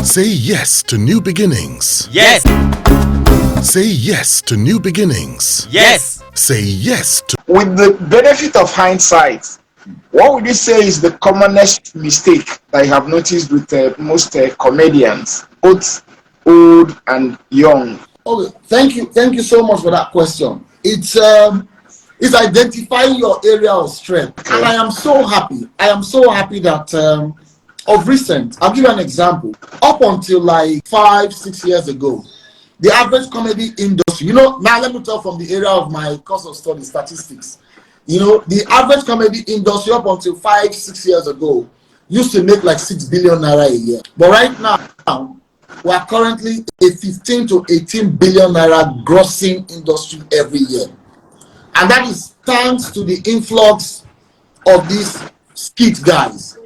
Say yes to new beginnings. Yes. Say yes to new beginnings. Yes. Say yes to... With the benefit of hindsight, what would you say is the commonest mistake that you have noticed with most comedians, both old and young? Okay, thank you so much for that question. It's identifying your area of strength, and I am so happy that of recent, I'll give you an example. Up until like 5-6 years ago, the average comedy industry, now let me talk from the area of my course of study, statistics. The average comedy industry up until 5-6 years ago used to make like 6 billion naira a year. But right now, we are currently a 15 to 18 billion naira grossing industry every year. And that is thanks to the influx of these skit guys,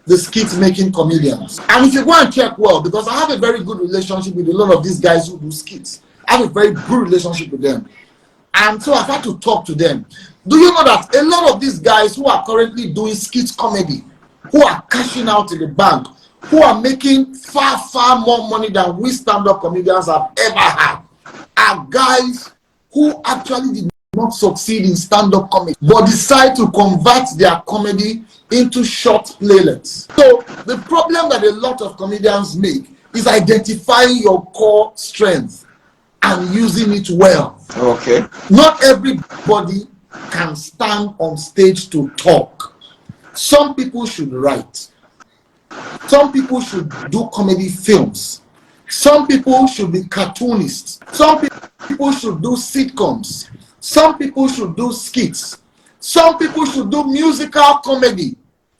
the skit making comedians. And if you go and check well, because I have a very good relationship with a lot of these guys who do skits, I have a very good relationship with them. And so I've had to talk to them. Do you know that a lot of these guys who are currently doing skit comedy, who are cashing out in the bank, who are making far, far more money than we stand-up comedians have ever had, are guys who actually did not succeed in stand-up comedy, but decide to convert their comedy into short playlets. So the problem that a lot of comedians make is identifying your core strength and using it well. Okay. Not everybody can stand on stage to talk. Some people should write. Some people should do comedy films. Some people should be cartoonists. Some people should do sitcoms. Some people should do skits. Some people should do musical comedy.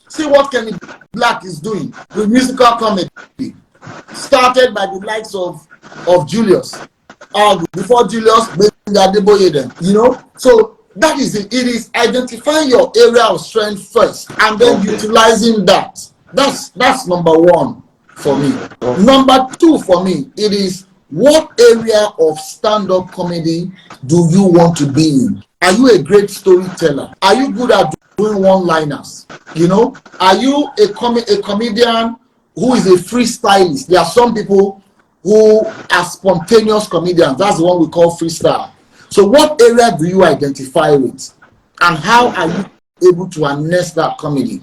See what Kenny Black is doing with musical comedy. Started by the likes of Julius. Before Julius, So that is it. It is identifying your area of strength first and then utilizing that. That's number one for me. Number two for me, it is what area of stand-up comedy do you want to be in? Are you a great storyteller? Are you good at doing one-liners? Are you a comedian who is a freestylist? There are some people who are spontaneous comedians. That's the one we call freestyle. So what area do you identify with? And how are you able to harness that comedy?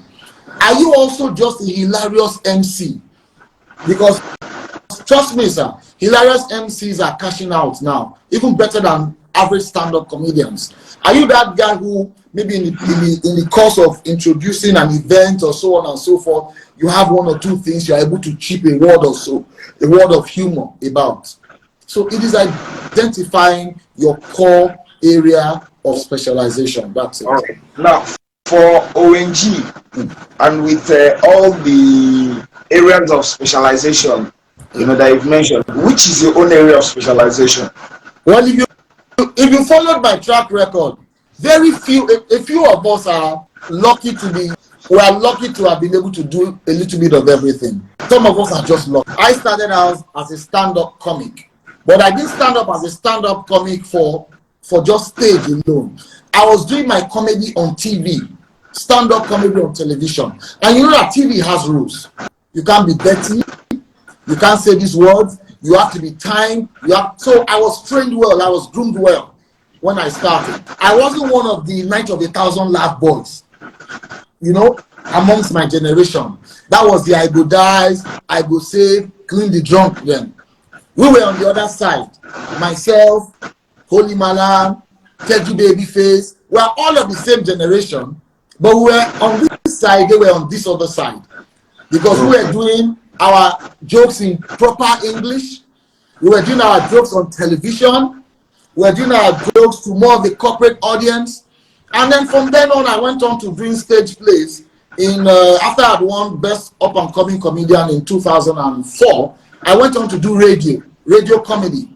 Are you also just a hilarious MC? Because trust me, sir, hilarious MCs are cashing out now, even better than average stand-up comedians. Are you that guy who maybe in the course of introducing an event or so on and so forth, you have one or two things you're able to chip a word or so, a word of humor about? So it is identifying your core area of specialization. That's it. All right. Now, for ONG and with all the areas of specialization, that you've mentioned, which is your own area of specialization? Well, if you followed my track record, a few of us are lucky we are lucky to have been able to do a little bit of everything. Some of us are just lucky. I started out as a stand-up comic, but I didn't stand up as a stand-up comic for just stage alone. I was doing my comedy on TV, stand-up comedy on television. And you know that TV has rules. You can't be dirty. You can't say these words. You have to be timed. So I was trained well. I was groomed well when I started. I wasn't one of the 9 of 1,000 laugh boys, amongst my generation. That was the I go dies, I go save, clean the drunk then. We were on the other side. Myself, Holy Malam, Teju Babyface. We are all of the same generation, but we were on this side, they were on this other side. Because we were doing our jokes in proper English. We were doing our jokes on television. We were doing our jokes to more of the corporate audience. And then from then on, I went on to doing stage plays. After I had won Best Up-and-Coming Comedian in 2004, I went on to do radio comedy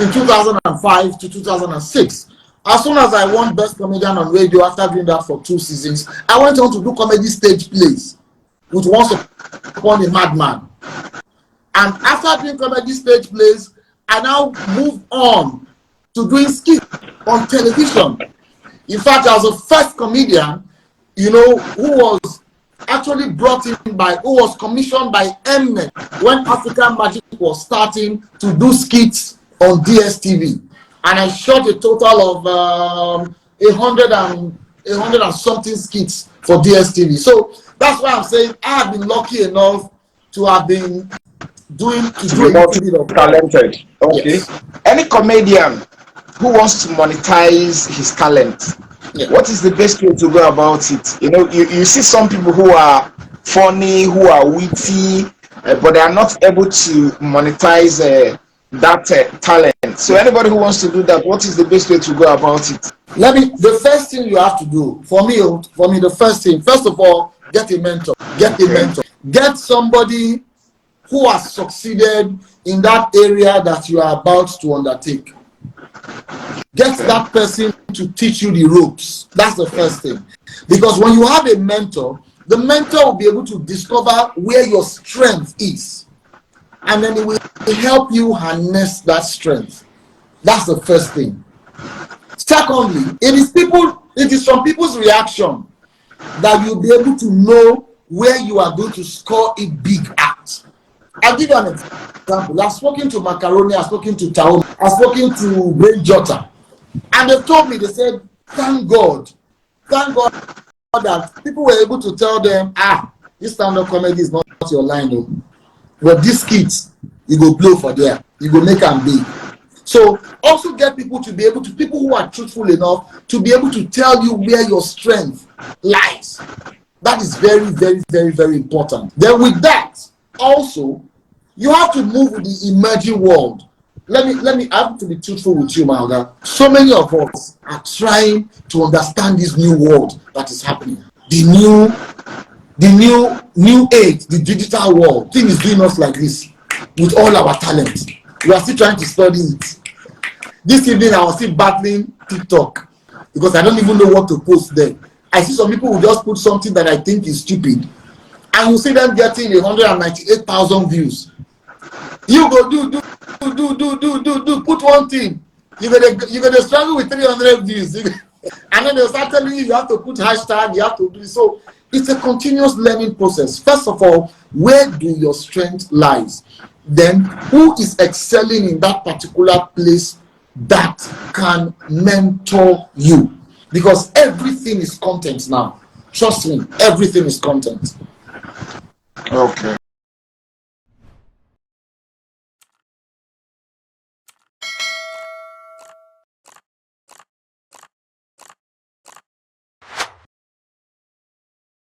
in 2005 to 2006. As soon as I won Best Comedian on Radio, after doing that for 2 seasons, I went on to do comedy stage plays with Once Upon a Madman. And after doing comedy stage plays, I now moved on to doing skits on television. In fact, I was the first comedian, who was actually brought in by, who was commissioned by Mnet when African Magic was starting to do skits on DSTV. And I shot a total of 100 and something skits for DSTV. So that's why I'm saying I have been lucky enough to have been do a little bit of talented. Okay. Yes. Any comedian who wants to monetize his talent, what is the best way to go about it? You see some people who are funny, who are witty, but they are not able to monetize that talent. So anybody who wants to do that, what is the best way to go about it? The first thing you have to do, for me, the first thing, first of all, get a mentor. Get somebody who has succeeded in that area that you are about to undertake. Get that person to teach you the ropes. That's the first thing. Because when you have a mentor, the mentor will be able to discover where your strength is. And then it will help you harness that strength. That's the first thing. Secondly, it is from people's reaction that you'll be able to know where you are going to score a big at. I'll give you an example. I've spoken to Macaroni, I've spoken to Taoma, I've spoken to Brain Jotter. And they told me, they said, thank God that people were able to tell them, this stand-up comedy is not your line, no. But these kids, you go blow for there, you go make them big. So also get people who are truthful enough to be able to tell you where your strength lies. That is very, very, very, very important. Then with that, also, you have to move with the emerging world. I have to be truthful with you, Malga. So many of us are trying to understand this new world that is happening. The new age, the digital world. Thing is doing us like this with all our talent. We are still trying to study it. This evening, I was still battling TikTok because I don't even know what to post there. I see some people who just put something that I think is stupid, and you see them getting 198,000 views. You go do, put one thing. You're gonna struggle with 300 views. And then they'll start telling you have to put hashtag, you have to do so. It's a continuous learning process. First of all, where do your strength lies? Then who is excelling in that particular place that can mentor you? Because everything is content now. Trust me, everything is content. Okay.